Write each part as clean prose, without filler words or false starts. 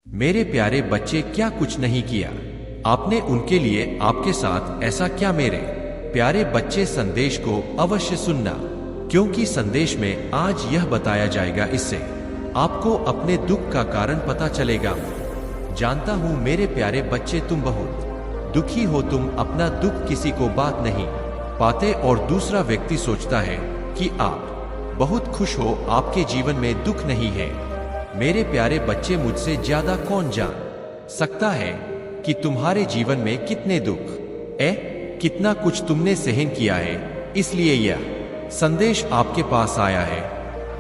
मेरे प्यारे बच्चे, क्या कुछ नहीं किया आपने उनके लिए? आपके साथ ऐसा क्या? मेरे प्यारे बच्चे, संदेश को अवश्य सुनना, क्योंकि संदेश में आज यह बताया जाएगा, इससे आपको अपने दुख का कारण पता चलेगा। जानता हूं मेरे प्यारे बच्चे, तुम बहुत दुखी हो। तुम अपना दुख किसी को बात नहीं पाते और दूसरा व्यक्ति सोचता है कि आप बहुत खुश हो, आपके जीवन में दुख नहीं है। मेरे प्यारे बच्चे, मुझसे ज्यादा कौन जान सकता है कि तुम्हारे जीवन में कितने दुख कितना कुछ तुमने सहन किया है। इसलिए यह संदेश आपके पास आया है।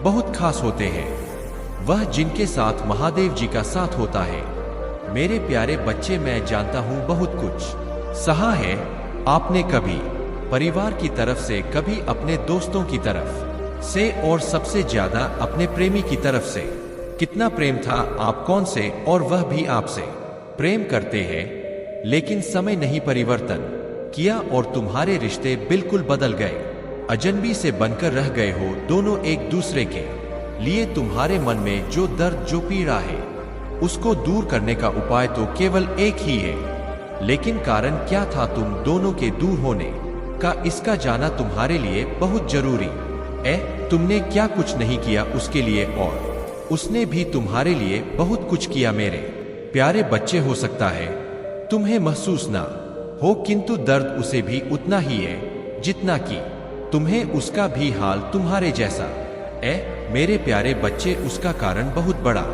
बहुत खास होते हैं वह जिनके साथ महादेव जी का साथ होता है। मेरे प्यारे बच्चे, मैं जानता हूं बहुत कुछ सहा है आपने, कभी परिवार की तरफ से, कभी अपने दोस्तों की तरफ से और सबसे ज्यादा अपने प्रेमी की तरफ से। कितना प्रेम था आप कौन से, और वह भी आपसे प्रेम करते हैं, लेकिन समय नहीं परिवर्तन किया और तुम्हारे रिश्ते बिल्कुल बदल गए। अजनबी से बनकर रह गए हो दोनों एक दूसरे के लिए। तुम्हारे मन में जो दर्द, जो पीड़ा है, उसको दूर करने का उपाय तो केवल एक ही है। लेकिन कारण क्या था तुम दोनों के दूर होने का? इसका जाना तुम्हारे लिए बहुत जरूरी तुमने क्या कुछ नहीं किया उसके लिए, और उसने भी तुम्हारे लिए बहुत कुछ किया। मेरे प्यारे बच्चे, हो सकता है तुम्हें महसूस ना हो, किंतु दर्द उसे भी उतना ही है जितना कि तुम्हें। उसका भी हाल तुम्हारे जैसा मेरे प्यारे बच्चे, उसका कारण बहुत बड़ा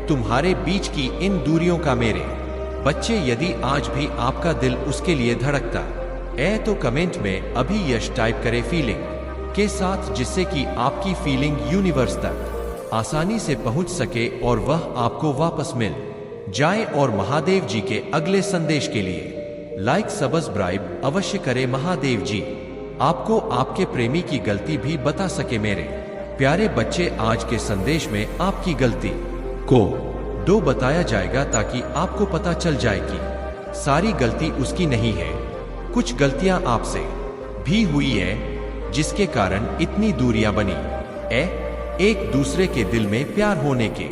तुम्हारे बीच की इन दूरियों का। मेरे बच्चे, यदि आज भी आपका दिल उसके लिए धड़कता तो कमेंट में अभी यश टाइप करे फीलिंग के साथ, जिससे कि आपकी फीलिंग यूनिवर्स तक आसानी से पहुंच सके और वह आपको वापस मिल जाए। और महादेव जी के अगले संदेश के लिए लाइक सब्सक्राइब अवश्य करें। महादेव जी आपको आपके प्रेमी की गलती भी बता सके। मेरे प्यारे बच्चे, आज के संदेश में आपकी गलती को दो बताया जाएगा, ताकि आपको पता चल जाए कि सारी गलती उसकी नहीं है। कुछ गलतियां आपसे भी हुई है जिसके कारण इतनी दूरियां बनी एक दूसरे के दिल में प्यार होने के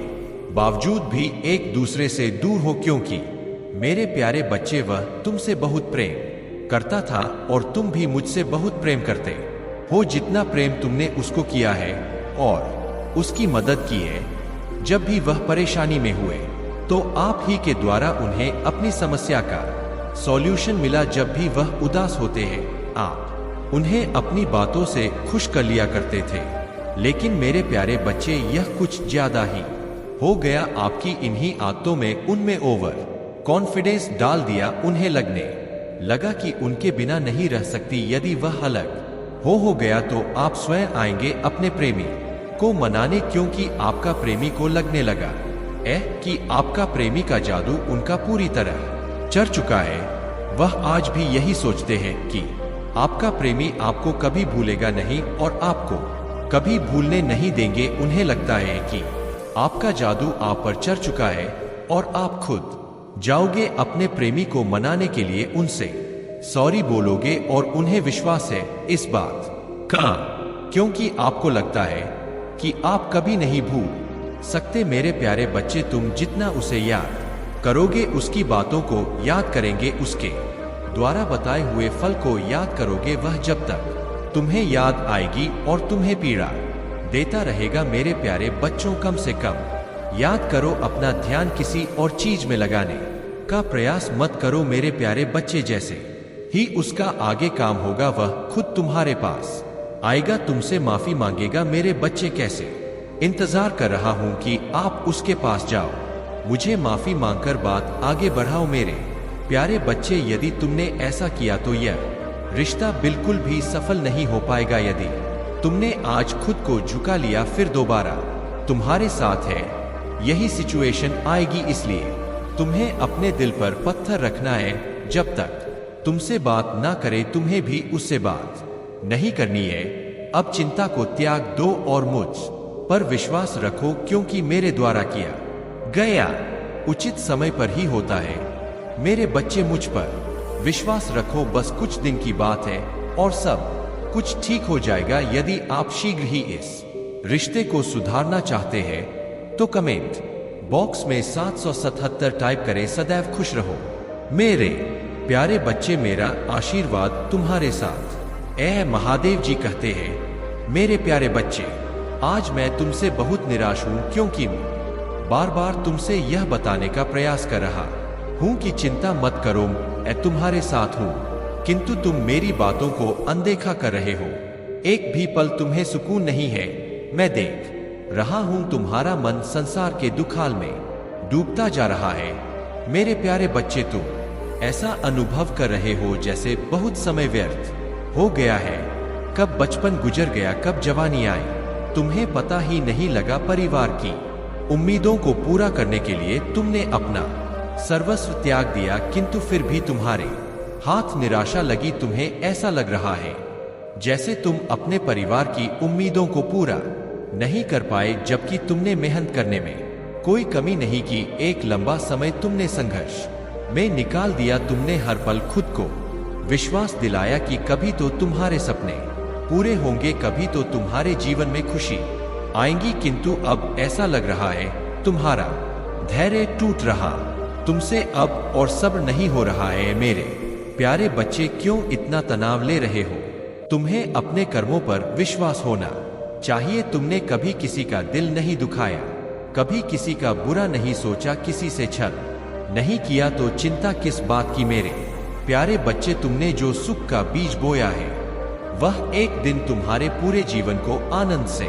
बावजूद भी एक दूसरे से दूर हो, क्योंकि मेरे प्यारे बच्चे, वह तुमसे बहुत प्रेम करता था और तुम भी मुझसे बहुत प्रेम करते हो। जितना प्रेम तुमने उसको किया है और उसकी मदद की है, जब भी वह परेशानी में हुए तो आप ही के द्वारा उन्हें अपनी समस्या का सॉल्यूशन मिला। जब भी वह उदास होते हैं, आप उन्हें अपनी बातों से खुश कर लिया करते थे। लेकिन मेरे प्यारे बच्चे, यह कुछ ज्यादा ही हो गया। आपकी इन्हीं आदतों में उनमें ओवर कॉन्फिडेंस डाल दिया। उन्हें लगने लगा कि उनके बिना नहीं रह सकती। यदि वह अलग हो गया तो आप स्वयं आएंगे अपने प्रेमी को मनाने, क्योंकि आपका प्रेमी को लगने लगा कि आपका प्रेमी का जादू उनका पूरी तरह चढ़ चुका है। वह आज भी यही सोचते हैं कि आपका प्रेमी आपको कभी भूलेगा नहीं और आपको कभी भूलने नहीं देंगे। उन्हें लगता है कि आपका जादू आप पर चढ़ चुका है और आप खुद जाओगे अपने प्रेमी को मनाने के लिए, उनसे सॉरी बोलोगे और उन्हें विश्वास है इस बात का, क्योंकि आपको लगता है कि आप कभी नहीं भूल सकते। मेरे प्यारे बच्चे, तुम जितना उसे याद करोगे, उसकी बातों को याद करेंगे, उसके द्वारा बताए हुए फल को याद करोगे, वह जब तक तुम्हें याद आएगी और तुम्हें पीड़ा देता रहेगा। मेरे प्यारे बच्चों, कम से कम याद करो, अपना ध्यान किसी और चीज में लगाने का प्रयास मत करो। मेरे प्यारे बच्चे, जैसे ही उसका आगे काम होगा, वह खुद तुम्हारे पास आएगा, तुमसे माफी मांगेगा। मेरे बच्चे, कैसे इंतजार कर रहा हूं कि आप उसके पास जाओ, मुझे माफी मांगकर बात आगे बढ़ाओ। मेरे प्यारे बच्चे, यदि तुमने ऐसा किया तो यह रिश्ता बिल्कुल भी सफल नहीं हो पाएगा। यदि तुमने आज खुद को झुका लिया, फिर दोबारा तुम्हारे साथ है यही सिचुएशन आएगी। इसलिए तुम्हें अपने दिल पर पत्थर रखना है। जब तक तुमसे बात ना करे, तुम्हें भी उससे बात नहीं करनी है। अब चिंता को त्याग दो और मुझ पर विश्वास रखो, क्योंकि मेरे द्वारा किया गया उचित समय पर ही होता है। मेरे बच्चे, मुझ पर विश्वास रखो, बस कुछ दिन की बात है और सब कुछ ठीक हो जाएगा। यदि आप शीघ्र ही इस रिश्ते को सुधारना चाहते हैं तो कमेंट बॉक्स में 777 टाइप करें। सदैव खुश रहो मेरे प्यारे बच्चे, मेरा आशीर्वाद तुम्हारे साथ। महादेव जी कहते हैं, मेरे प्यारे बच्चे, आज मैं तुमसे बहुत निराश हूँ, क्योंकि मैं बार बार तुमसे यह बताने का प्रयास कर रहा हूँ कि चिंता मत करो, मैं तुम्हारे साथ हूँ, किंतु तुम मेरी बातों को अनदेखा कर रहे हो। एक भी पल तुम्हें सुकून नहीं है। मैं देख रहा हूँ तुम्हारा मन संसार के दुखाल में डूबता जा रहा है। मेरे प्यारे बच्चे, तुम ऐसा अनुभव कर रहे हो जैसे बहुत समय व्यर्थ हो गया है। कब बचपन गुजर गया, कब जवानी आई, तुम्हें पता ही नहीं लगा। परिवार की उम्मीदों को पूरा करने के लिए तुमने अपना सर्वस्व त्याग दिया, किंतु फिर भी तुम्हारे हाथ निराशा लगी। तुम्हें ऐसा लग रहा है जैसे तुम अपने परिवार की उम्मीदों को पूरा नहीं कर पाए, जबकि तुमने मेहनत करने में कोई कमी नहीं की। एक लंबा समय तुमने संघर्ष में निकाल दिया। तुमने हर पल खुद को विश्वास दिलाया कि कभी तो तुम्हारे सपने पूरे होंगे, कभी तो तुम्हारे जीवन में खुशी आएंगी, किंतु अब ऐसा लग रहा है तुम्हारा धैर्य टूट रहा। तुमसे अब और सब्र नहीं हो रहा है। मेरे प्यारे बच्चे, क्यों इतना तनाव ले रहे हो? तुम्हें अपने कर्मों पर विश्वास होना चाहिए। तुमने कभी किसी का दिल नहीं दुखाया, कभी किसी का बुरा नहीं सोचा, किसी से छल नहीं किया, तो चिंता किस बात की? मेरे प्यारे बच्चे, तुमने जो सुख का बीज बोया है वह एक दिन तुम्हारे पूरे जीवन को आनंद से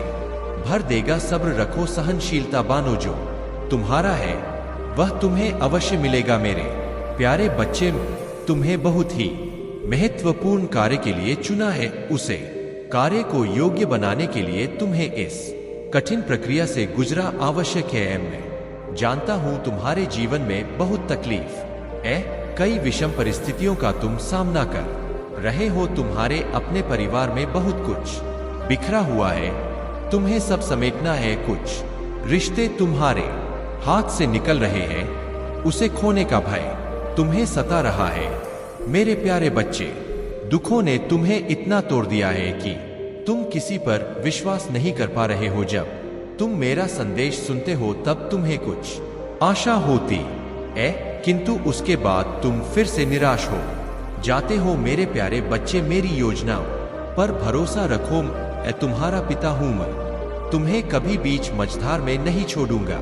भर देगा। सब्र रखो, सहनशीलता बानो, जो तुम्हारा है वह तुम्हें अवश्य मिलेगा। मेरे प्यारे बच्चे, तुम्हें बहुत ही महत्वपूर्ण कार्य के लिए चुना है। उसे कार्य को योग्य बनाने के लिए तुम्हें इस कठिन प्रक्रिया से गुजरा आवश्यक है। मैं जानता हूं तुम्हारे जीवन में बहुत तकलीफ है, कई विषम परिस्थितियों का तुम सामना कर रहे हो। तुम्हारे अपने परिवार में बहुत कुछ बिखरा हुआ है, तुम्हें सब समेटना है। कुछ रिश्ते तुम्हारे हाथ से निकल रहे हैं, उसे खोने का भय तुम्हें सता रहा है। मेरे प्यारे बच्चे, दुखों ने तुम्हें इतना तोड़ दिया है कि तुम किसी पर विश्वास नहीं कर पा रहे हो। जब तुम मेरा संदेश सुनते हो तब तुम्हें कुछ आशा होती है, किंतु उसके बाद तुम फिर से निराश हो जाते हो। मेरे प्यारे बच्चे, मेरी योजनाओं पर भरोसा रखो। मैं तुम्हारा पिता हूं, मैं तुम्हें कभी बीच मझधार में नहीं छोड़ूंगा।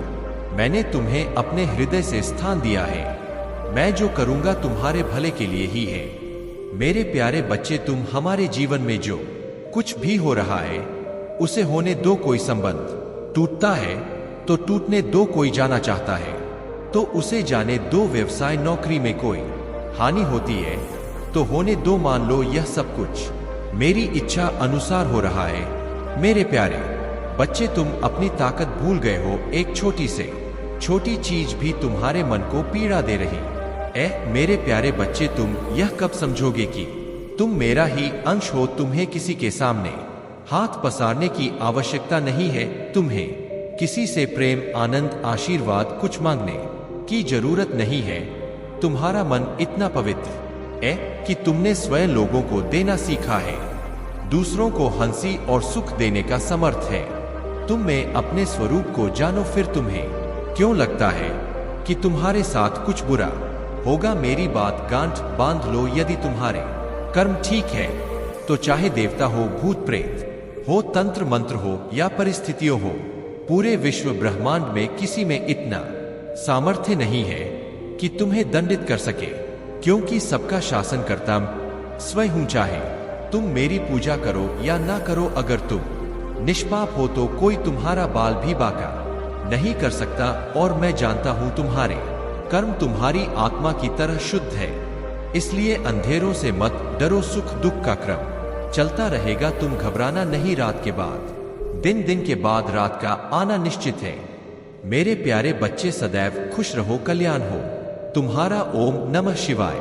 मैंने तुम्हें अपने हृदय से स्थान दिया है। मैं जो करूंगा तुम्हारे भले के लिए ही है। मेरे प्यारे बच्चे, तुम हमारे जीवन में जो कुछ भी हो रहा है उसे होने दो। कोई संबंध टूटता है तो टूटने दो, कोई जाना चाहता है तो उसे जाने दो, व्यवसाय नौकरी में कोई हानि होती है तो होने दो। मान लो यह सब कुछ मेरी इच्छा अनुसार हो रहा है। मेरे प्यारे बच्चे, तुम अपनी ताकत भूल गए हो। एक छोटी से छोटी चीज भी तुम्हारे मन को पीड़ा दे रही है। मेरे प्यारे बच्चे, तुम यह कब समझोगे कि तुम मेरा ही अंश हो? तुम्हें किसी के सामने हाथ पसारने की आवश्यकता नहीं है। तुम्हें किसी से प्रेम, आनंद, आशीर्वाद कुछ मांगने की जरूरत नहीं है। तुम्हारा मन इतना पवित्र है कि तुमने स्वयं लोगों को देना सीखा है। दूसरों को हंसी और सुख देने का समर्थ है। तुम में अपने स्वरूप को जानो। फिर तुम्हें क्यों लगता है कि तुम्हारे साथ कुछ बुरा होगा? मेरी बात गांठ बांध लो। यदि तुम्हारे कर्म ठीक है तो चाहे देवता हो, भूत प्रेत हो, तंत्र मंत्र हो या परिस्थितियों हो, पूरे विश्व ब्रह्मांड में किसी में इतना सामर्थ्य नहीं है कि तुम्हें दंडित कर सके, क्योंकि सबका शासन करता स्वयं हूं। चाहे तुम मेरी पूजा करो या ना करो, अगर तुम निष्पाप हो तो कोई तुम्हारा बाल भी बांका नहीं कर सकता। और मैं जानता हूं तुम्हारे कर्म तुम्हारी आत्मा की तरह शुद्ध है, इसलिए अंधेरों से मत डरो। सुख दुख का क्रम चलता रहेगा, तुम घबराना नहीं। रात के बाद दिन, दिन के बाद रात का आना निश्चित है। मेरे प्यारे बच्चे, सदैव खुश रहो, कल्याण हो तुम्हारा। ओम नमः शिवाय।